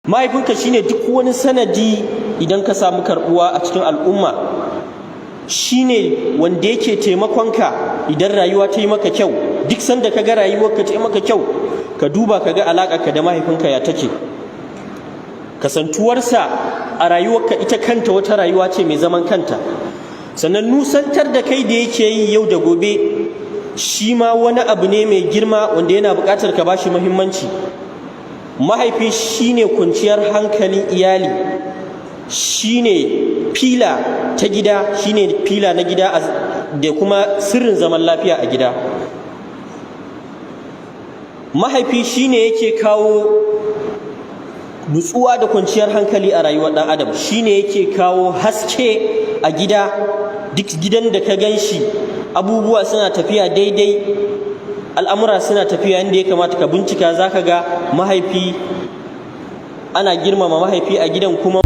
mahaifinka shine duk wani sanadi idan ka samu karbuwa a cikin al'umma, shine wanda yake taimakonka idan rayuwa ta yi maka kyau. Duk sanda kaga rayuwarka ta yi maka kyau, ka duba kaga alaƙarka da mahaifinka ya take. Kasantuwarsa a rayuwarka ita kanta wata rayuwa ce mai zaman kanta. Sannan nusantar da kai da yake yi yau da gobe shi ma wani abu ne mai girma wanda yana buƙatar ka bashi muhimmanci. Mahaifi shine kwanciyar hankalin iyali, shine fila ta gida, shine fila na gida da kuma sirrin zaman lafiya a gida. Mahaifi shine yake kawo nutsuwa da kwanciyar hankali a rayuwar ɗan adam, shine yake kawo haske a gida. Duk gidan da ka ganshi abubuwa suna tafiya daidai, al'amura suna tafiya inda ya kamata, ka bincika zaka ga mahaifi, ana girmama mahaifi a gidan kuma